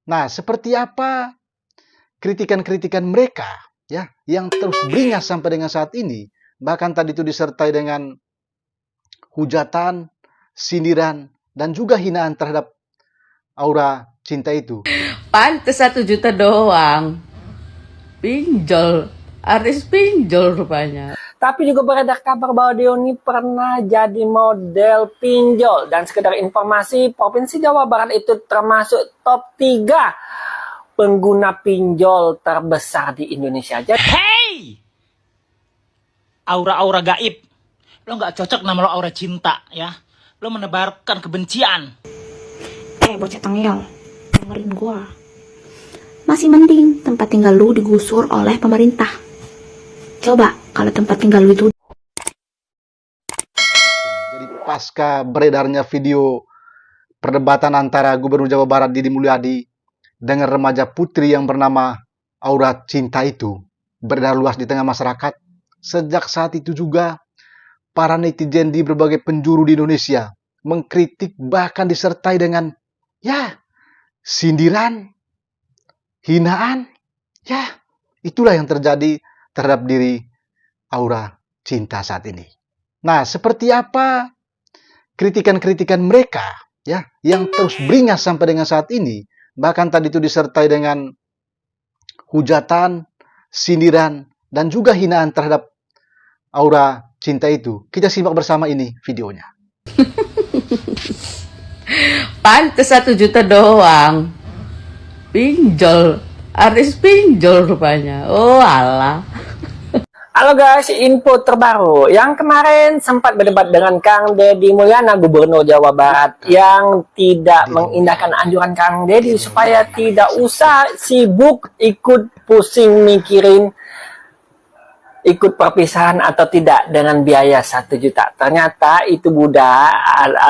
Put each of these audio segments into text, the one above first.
Nah, seperti apa kritikan-kritikan mereka ya yang terus beringas sampai dengan saat ini, bahkan tadi itu disertai dengan hujatan, sindiran, dan juga hinaan terhadap Aura Cinta itu. Pantes 1 juta doang. Pinjol. Artis pinjol rupanya. Tapi juga beredar kabar bahwa dia ini pernah jadi model pinjol. Dan sekedar informasi, Provinsi Jawa Barat itu termasuk top 3 pengguna pinjol terbesar di Indonesia. Hey! Aura-aura gaib. Lo nggak cocok nama lo Aura Cinta, ya. Lo menebarkan kebencian. Bocah tengil, dengerin gua. Masih mending tempat tinggal lu digusur oleh pemerintah. Coba kalau tempat tinggal lu itu. Jadi pasca beredarnya video perdebatan antara Gubernur Jawa Barat Didi Mulyadi dengan remaja putri yang bernama Aura Cinta itu beredar luas di tengah masyarakat. Sejak saat itu juga para netizen di berbagai penjuru di Indonesia mengkritik, bahkan disertai dengan sindiran, hinaan. Itulah yang terjadi terhadap diri Aura Cinta saat ini. Nah, seperti apa kritikan-kritikan mereka ya yang terus beringas sampai dengan saat ini, bahkan tadi itu disertai dengan hujatan, sindiran, dan juga hinaan terhadap Aura Cinta itu. Kita simak bersama ini videonya. Pantes 1 juta doang. Pinjol. Artis pinjol rupanya. Oh alah. Halo guys, info terbaru. Yang kemarin sempat berdebat dengan Kang Deddy Mulyana, Gubernur Jawa Barat, yang tidak mengindahkan anjuran Kang Deddy supaya tidak usah sibuk ikut pusing mikirin ikut perpisahan atau tidak dengan biaya 1 juta. Ternyata itu budak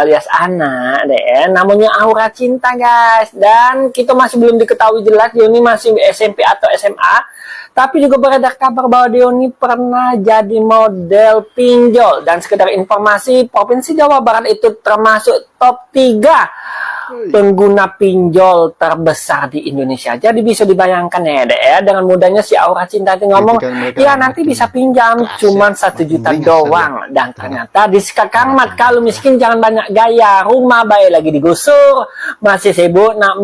alias anak deh, namanya Aura Cinta guys. Dan kita masih belum diketahui jelas dia ini masih SMP atau SMA. Tapi juga beredar kabar bahwa dia ini pernah jadi model pinjol. Dan sekedar informasi, Provinsi Jawa Barat itu termasuk top 3 pengguna pinjol terbesar di Indonesia. Jadi bisa dibayangkan ya, dengan mudahnya si Aura Cinta itu ngomong, ya nanti bisa pinjam cuman 1 juta doang. Dan ternyata di Kang Mat, kalau miskin jangan banyak gaya, rumah baik lagi digusur, masih sibuk nak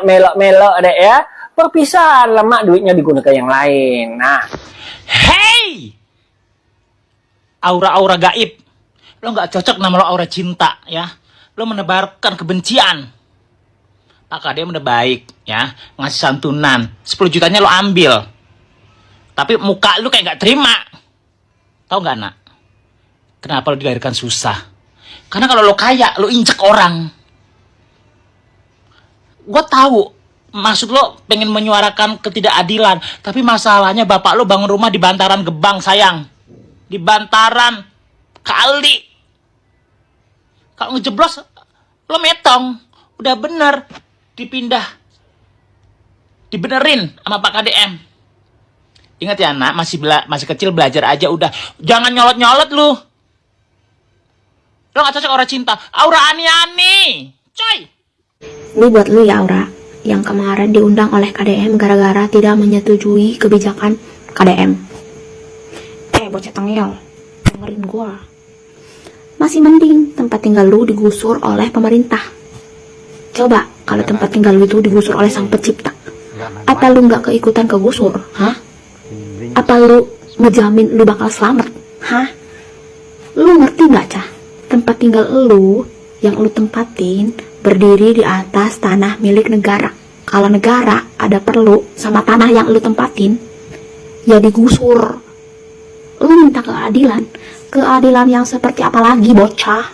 melok-melok deh ya. Perpisahan lemak duitnya digunakan yang lain. Nah, Hey! Aura-aura gaib. Lo nggak cocok nama lo Aura Cinta, ya. Lo menebarkan kebencian. Pak KDM udah baik, ya. Ngasih santunan. 10 jutanya lo ambil. Tapi muka lo kayak nggak terima. Tahu nggak, nak? Kenapa lo dilahirkan susah? Karena kalau lo kaya, lo injek orang. Gue tahu. Maksud lo pengen menyuarakan ketidakadilan. Tapi masalahnya bapak lo bangun rumah di bantaran Gebang, sayang. Di bantaran kali. Kalau ngejeblos, lo metong. Udah bener. Dipindah. Dibenerin sama Pak KDM. Ingat ya, nak, masih kecil, belajar aja udah. Jangan nyolot-nyolot lu. Lo gak cocok Aura Cinta. Aura ani-ani. Coy. Ini buat lu ya Aura, yang kemarin diundang oleh KDM gara-gara tidak menyetujui kebijakan KDM. Bocah tengil, dengerin gua. Masih mending tempat tinggal lu digusur oleh pemerintah. Coba kalau tempat tinggal lu itu digusur oleh sang pencipta. Apa lu nggak keikutan kegusur? Hah? Apa lu ngejamin lu bakal selamat? Hah? Lu ngerti nggak, Cah? Tempat tinggal lu yang lu tempatin berdiri di atas tanah milik negara. Kalau negara ada perlu sama tanah yang lu tempatin, ya digusur. Lu minta keadilan. Keadilan yang seperti apa lagi, bocah?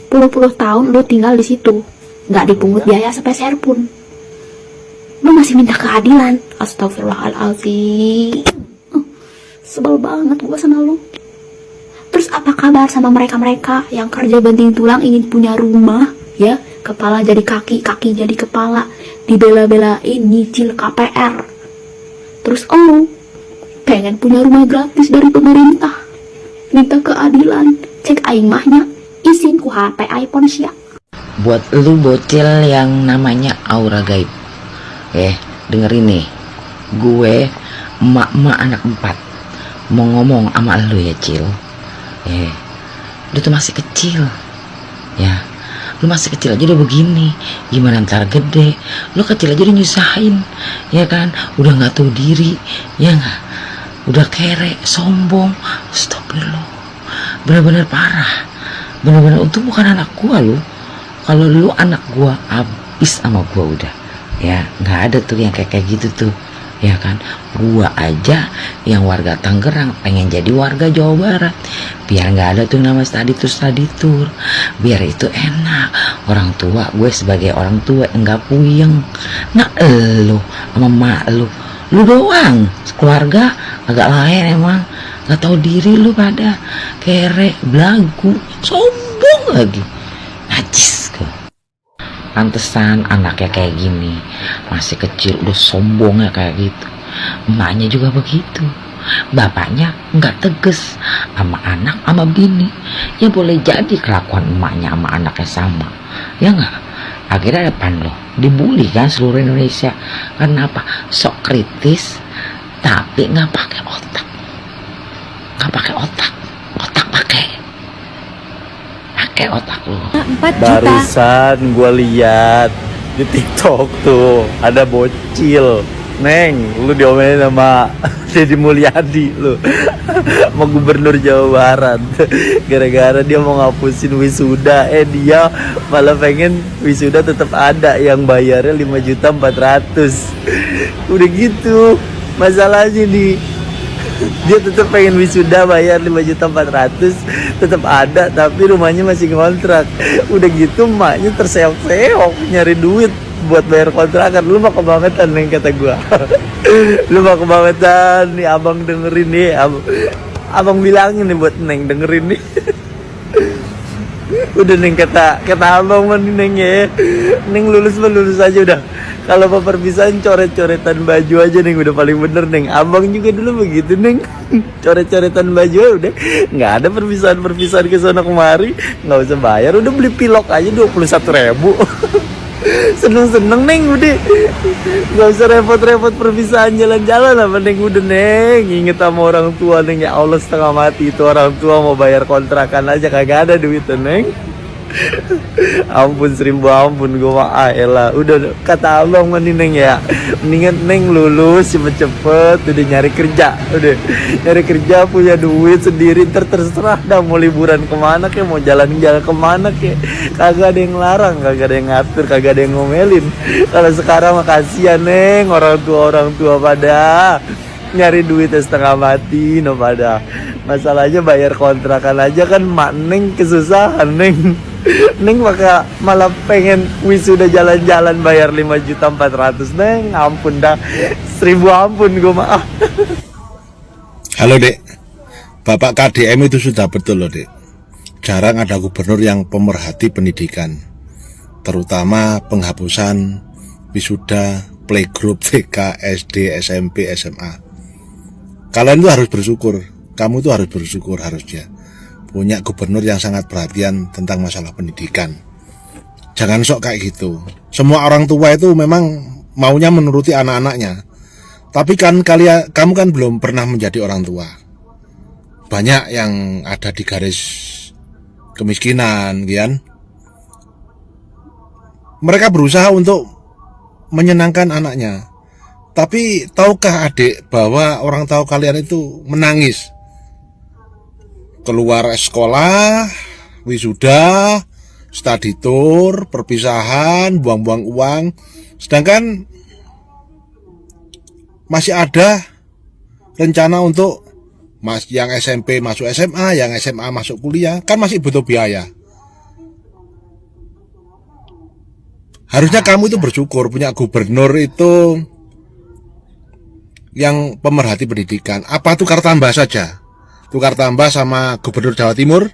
Puluh-puluh tahun lu tinggal di situ, nggak dipungut biaya sepeser pun. Lu masih minta keadilan? Astagfirullahaladzim. Sebel banget gua sama lu. Terus apa kabar sama mereka-mereka yang kerja banting tulang ingin punya rumah, ya? Kepala jadi kaki, kaki jadi kepala, dibela-belain nyicil KPR. Terus lu pengen punya rumah gratis dari pemerintah, minta keadilan. Cek aing mahnya izin ku HP iPhone siap. buat lu bocil yang namanya Aura Gaib. Dengerin nih, gue emak-emak anak 4 mau ngomong sama lu ya, Cil. Lu tuh masih kecil ya, lu masih kecil aja udah begini, gimana ntar gede? Lu kecil aja udah nyusahin, ya kan? Udah nggak tahu diri, ya nggak? Udah kere, sombong. Stop lu, bener-bener parah, bener-bener. Untung bukan anak gua lu. Kalau lu anak gua, abis sama gua udah, ya nggak ada tuh yang kayak gitu tuh, ya kan? Gua aja yang warga Tangerang pengen jadi warga Jawa Barat, biar nggak ada tuh nama study tour, biar itu enak. Orang tua gue sebagai orang tua enggak puyeng. Nah lu sama mak lu doang keluarga agak lain emang, nggak tahu diri lu pada, kere, belagu, sombong lagi, najis gue. Pantesan anaknya kayak gini, masih kecil udah sombongnya kayak gitu. Emaknya juga begitu, bapaknya nggak tegas sama anak sama bini. Ya boleh jadi kelakuan emaknya sama anaknya sama, ya nggak? Akhirnya depan lo dibully kan seluruh Indonesia. Kenapa? Sok kritis tapi nggak pakai otak, otak pakai otak lo. 4 juta. Barusan gue lihat di TikTok tuh ada bocil, Neng, lu diomelin sama Deddy Mulyadi lu sama Gubernur Jawa Barat gara-gara dia mau ngapusin wisuda. Dia malah pengen wisuda tetap ada yang bayarnya 5.400.000. Udah gitu masalahnya nih, dia tetap pengen wisuda bayar 5.400.000 tetap ada, tapi rumahnya masih ngontrak. Udah gitu emaknya terseok-seok nyari duit buat bayar kontrakan. Lu mah kebangetan, Neng, kata gua. Lu mah kebangetan nih, abang dengerin nih, abang bilangin nih buat Neng, dengerin nih. Udah, Neng, kata abang mah nih, Neng, ya, Neng lulus aja udah. Kalau mau perpisahan coret-coretan baju aja, Neng, udah paling bener, Neng. Abang juga dulu begitu, Neng. Coret-coretan baju udah, nggak ada perpisahan ke sana kemari, nggak usah bayar, udah beli pilok aja 21.000. Seneng-seneng, Neng, udah nggak usah repot-repot perpisahan jalan-jalan apa, Neng. Udah, Neng, inget sama orang tua, Neng, ya Allah, setengah mati itu orang tua mau bayar kontrakan aja kagak ada duitnya, Neng. Ampun 1.000 ampun, gue mah elah. Udah kata abang mah nih, Neng, ya, mendingan Neng lulus cepet-cepet, udah nyari kerja, punya duit sendiri, terserah dah mau liburan kemana kek, mau jalan-jalan kemana kek, kagak ada yang larang, kagak ada yang ngatur, kagak ada yang ngomelin. Kalau sekarang mah kasihan, Neng, orang tua pada nyari duit setengah mati no pada. Masalahnya bayar kontrakan aja kan mak Neng kesusahan, Neng. Neng malah pengen wisuda jalan-jalan bayar 5.400.000, Neng. Ampun dah, 1.000 ampun, gue maaf. Halo, Dek. Bapak KDM itu sudah betul loh, Dek. Jarang ada gubernur yang pemerhati pendidikan, terutama penghapusan wisuda playgroup TK, SD, SMP, SMA. Kalian tuh harus bersyukur. Kamu tuh harus bersyukur harusnya punya gubernur yang sangat perhatian tentang masalah pendidikan. Jangan sok kayak gitu. Semua orang tua itu memang maunya menuruti anak-anaknya. Tapi kan kamu kan belum pernah menjadi orang tua. Banyak yang ada di garis kemiskinan, kan? Mereka berusaha untuk menyenangkan anaknya. Tapi tahukah adik bahwa orang tua kalian itu menangis keluar sekolah, wisuda, study tour, perpisahan, buang-buang uang, sedangkan masih ada rencana untuk yang SMP masuk SMA, yang SMA masuk kuliah, kan masih butuh biaya. Harusnya kamu itu bersyukur punya gubernur itu yang pemerhati pendidikan. Apa tukar tambah saja? Tukar tambah sama Gubernur Jawa Timur,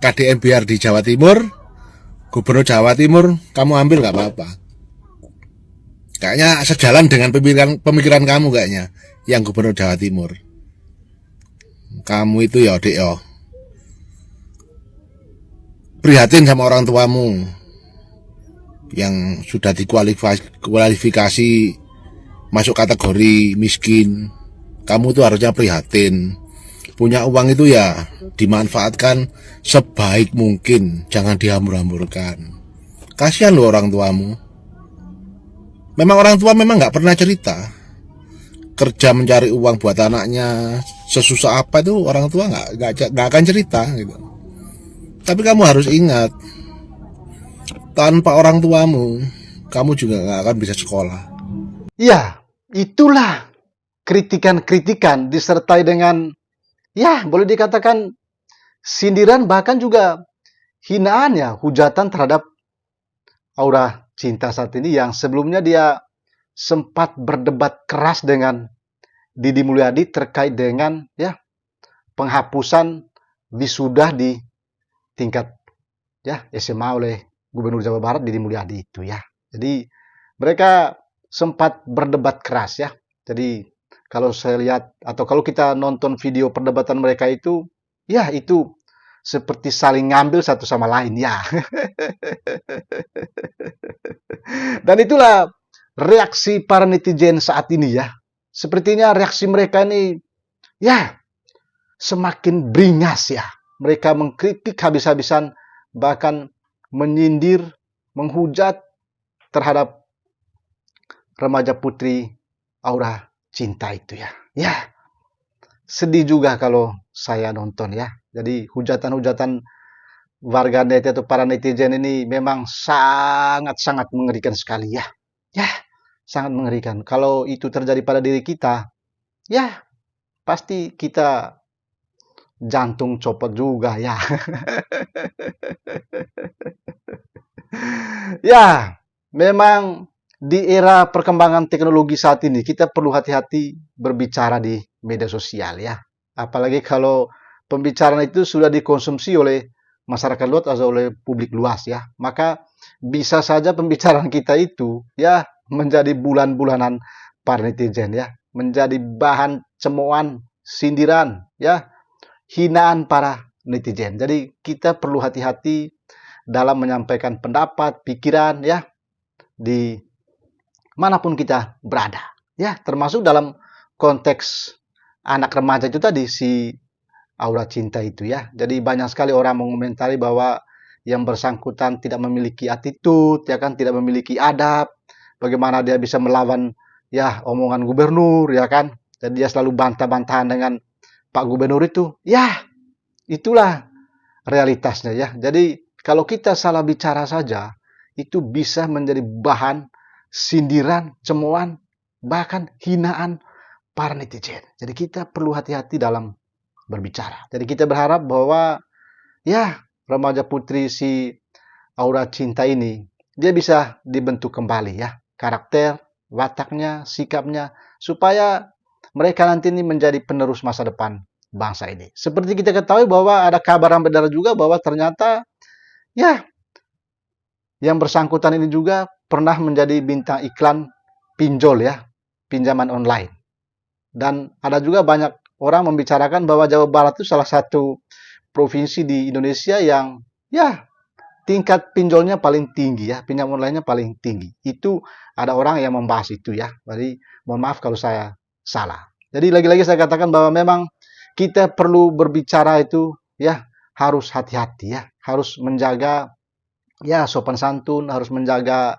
KDM biar di Jawa Timur, Gubernur Jawa Timur, kamu ambil gak apa-apa. Kayaknya sejalan dengan pemikiran kamu kayaknya, yang Gubernur Jawa Timur. Kamu itu ya, Dek, ya. prihatin sama orang tuamu yang sudah dikualifikasi masuk kategori miskin. Kamu tuh harusnya prihatin. Punya uang itu ya dimanfaatkan sebaik mungkin, jangan dihambur-hamburkan. Kasihan loh orang tuamu. Memang orang tua memang nggak pernah cerita kerja mencari uang buat anaknya sesusah apa itu, orang tua nggak akan cerita gitu. Tapi kamu harus ingat, tanpa orang tuamu kamu juga nggak akan bisa sekolah. Ya, itulah kritikan-kritikan disertai dengan, ya boleh dikatakan sindiran, bahkan juga hinaan ya, hujatan terhadap Aura Cinta saat ini, yang sebelumnya dia sempat berdebat keras dengan Didi Mulyadi terkait dengan ya penghapusan wisuda di tingkat ya SMA oleh Gubernur Jawa Barat Didi Mulyadi itu ya. Jadi mereka sempat berdebat keras ya. Jadi kalau saya lihat atau kalau kita nonton video perdebatan mereka itu, ya itu seperti saling ngambil satu sama lain ya. Dan itulah reaksi para netizen saat ini ya. Sepertinya reaksi mereka ini ya semakin beringas ya. Mereka mengkritik habis-habisan, bahkan menyindir, menghujat terhadap remaja putri Aura Cinta itu ya. Ya, sedih juga kalau saya nonton ya. Jadi hujatan-hujatan warganet atau para netizen ini memang sangat-sangat mengerikan sekali ya. Ya, sangat mengerikan. Kalau itu terjadi pada diri kita, ya pasti kita jantung copot juga ya. Ya, memang di era perkembangan teknologi saat ini kita perlu hati-hati berbicara di media sosial ya. Apalagi kalau pembicaraan itu sudah dikonsumsi oleh masyarakat luas atau oleh publik luas ya. Maka bisa saja pembicaraan kita itu ya menjadi bulan-bulanan para netizen ya, menjadi bahan cemoohan, sindiran ya, hinaan para netizen. Jadi kita perlu hati-hati dalam menyampaikan pendapat, pikiran ya di manapun kita berada ya, termasuk dalam konteks anak remaja itu tadi, si Aura Cinta itu ya. Jadi banyak sekali orang mengomentari bahwa yang bersangkutan tidak memiliki attitude ya kan, tidak memiliki adab. Bagaimana dia bisa melawan ya omongan gubernur ya kan. Jadi dia selalu bantah-bantahan dengan Pak Gubernur itu. Ya, itulah realitasnya ya. Jadi kalau kita salah bicara saja, itu bisa menjadi bahan sindiran, cemoohan, bahkan hinaan para netizen. Jadi kita perlu hati-hati dalam berbicara. Jadi kita berharap bahwa ya remaja putri si Aura Cinta ini dia bisa dibentuk kembali ya, karakter, wataknya, sikapnya, supaya mereka nanti ini menjadi penerus masa depan bangsa ini. Seperti kita ketahui bahwa ada kabar yang beredar juga bahwa ternyata ya yang bersangkutan ini juga pernah menjadi bintang iklan pinjol ya, pinjaman online. Dan ada juga banyak orang membicarakan bahwa Jawa Barat itu salah satu provinsi di Indonesia yang ya tingkat pinjolnya paling tinggi ya, pinjam online-nya paling tinggi. Itu ada orang yang membahas itu ya. Jadi mohon maaf kalau saya salah. Jadi lagi-lagi saya katakan bahwa memang kita perlu berbicara itu ya harus hati-hati ya, harus menjaga ya sopan santun, harus menjaga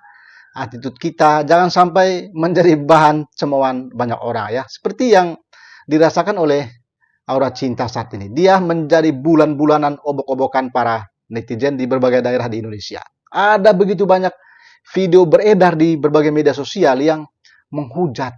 attitude kita, jangan sampai menjadi bahan cemoohan banyak orang ya. Seperti yang dirasakan oleh Aura Cinta saat ini. Dia menjadi bulan-bulanan obok-obokan para netizen di berbagai daerah di Indonesia. Ada begitu banyak video beredar di berbagai media sosial yang menghujat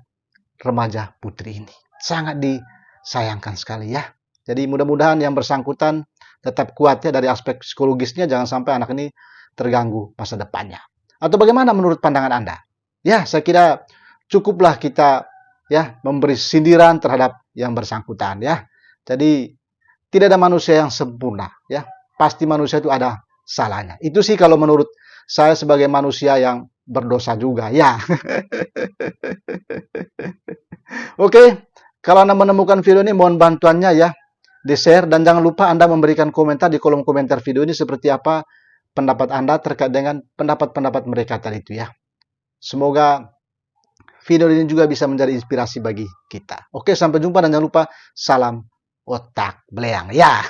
remaja putri ini. Sangat disayangkan sekali ya. Jadi mudah-mudahan yang bersangkutan tetap kuat ya dari aspek psikologisnya, jangan sampai anak ini terganggu masa depannya. Atau bagaimana menurut pandangan Anda? Ya, saya kira cukuplah kita ya memberi sindiran terhadap yang bersangkutan ya. Jadi tidak ada manusia yang sempurna ya. Pasti manusia itu ada salahnya. Itu sih kalau menurut saya sebagai manusia yang berdosa juga ya. Oke, kalau Anda menemukan video ini mohon bantuannya ya. di-share, dan jangan lupa Anda memberikan komentar di kolom komentar video ini seperti apa pendapat Anda terkait dengan pendapat-pendapat mereka tadi itu ya. Semoga video ini juga bisa menjadi inspirasi bagi kita. Oke, sampai jumpa dan jangan lupa salam otak beleang ya.